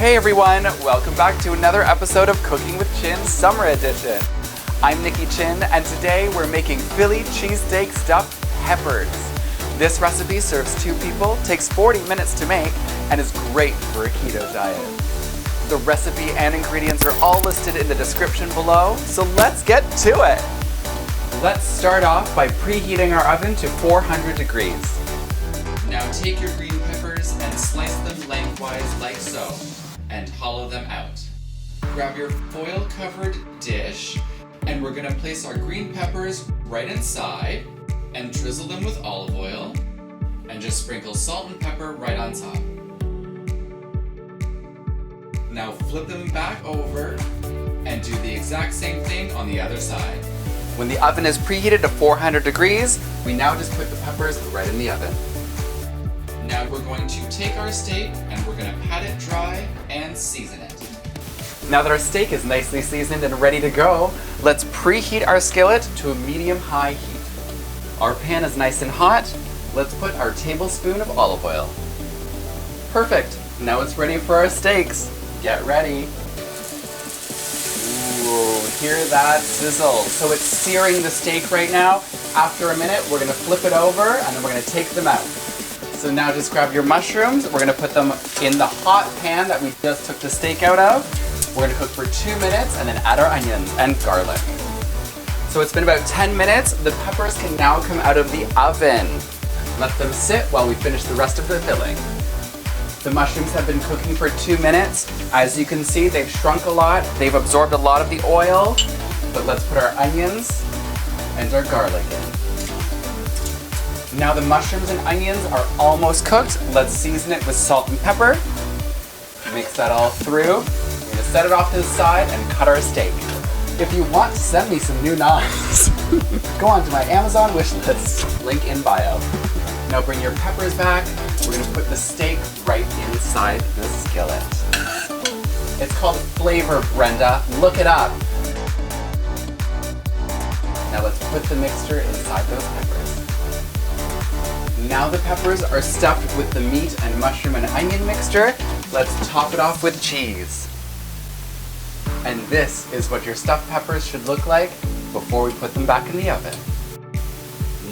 Hey everyone, welcome back to another episode of Cooking with Chin Summer Edition. I'm Nikki Chin, and today we're making Philly cheesesteak stuffed peppers. This recipe serves 2 people, takes 40 minutes to make, and is great for a keto diet. The recipe and ingredients are all listed in the description below, so let's get to it. Let's start off by preheating our oven to 400 degrees. Now take your green peppers and slice them lengthwise like so, and hollow them out. Grab your foil-covered dish, and we're gonna place our green peppers right inside, and drizzle them with olive oil, and just sprinkle salt and pepper right on top. Now flip them back over, and do the exact same thing on the other side. When the oven is preheated to 400 degrees, we now just put the peppers right in the oven. Now we're going to take our steak and we're going to pat it dry and season it. Now that our steak is nicely seasoned and ready to go, let's preheat our skillet to a medium-high heat. Our pan is nice and hot. Let's put our tablespoon of olive oil. Perfect. Now it's ready for our steaks. Get ready. Ooh, hear that sizzle. So it's searing the steak right now. After a minute, we're going to flip it over and then we're going to take them out. So now just grab your mushrooms. We're gonna put them in the hot pan that we just took the steak out of. We're gonna cook for 2 minutes and then add our onions and garlic. So it's been about 10 minutes. The peppers can now come out of the oven. Let them sit while we finish the rest of the filling. The mushrooms have been cooking for 2 minutes. As you can see, they've shrunk a lot. They've absorbed a lot of the oil. But let's put our onions and our garlic in. Now the mushrooms and onions are almost cooked. Let's season it with salt and pepper. Mix that all through. We're gonna set it off to the side and cut our steak. If you want to send me some new knives, go on to my Amazon wish list. Link in bio. Now bring your peppers back. We're gonna put the steak right inside the skillet. It's called flavor, Brenda. Look it up. Now let's put the mixture inside those peppers. Now the peppers are stuffed with the meat and mushroom and onion mixture. Let's top it off with cheese. And this is what your stuffed peppers should look like before we put them back in the oven.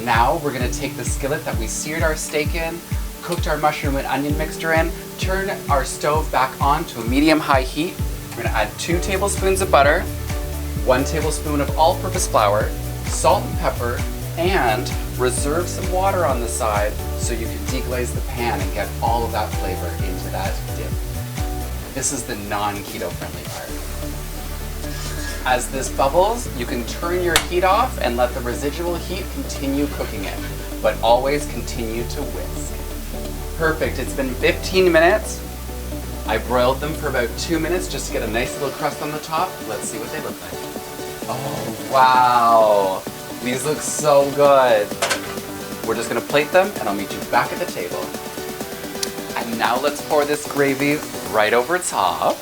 Now we're gonna take the skillet that we seared our steak in, cooked our mushroom and onion mixture in, turn our stove back on to a medium-high heat. We're gonna add 2 tablespoons of butter, 1 tablespoon of all-purpose flour, salt and pepper, and reserve some water on the side so you can deglaze the pan and get all of that flavor into that dip. This is the non-keto friendly part. As this bubbles, you can turn your heat off and let the residual heat continue cooking it, but always continue to whisk. Perfect, it's been 15 minutes. I broiled them for about 2 minutes just to get a nice little crust on the top. Let's see what they look like. Oh, wow. These look so good. We're just gonna plate them and I'll meet you back at the table. And now let's pour this gravy right over top.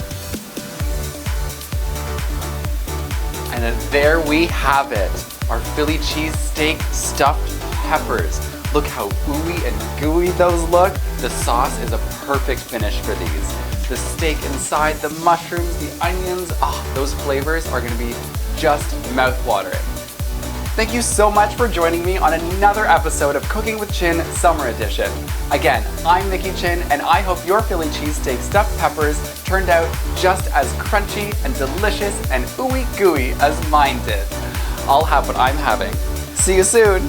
And then there we have it, our Philly cheesesteak stuffed peppers. Look how ooey and gooey those look. The sauce is a perfect finish for these. The steak inside, the mushrooms, the onions, those flavors are gonna be just mouth-watering. Thank you so much for joining me on another episode of Cooking with Chin Summer Edition. Again, I'm Nikki Chin, and I hope your Philly cheesesteak stuffed peppers turned out just as crunchy and delicious and ooey gooey as mine did. I'll have what I'm having. See you soon.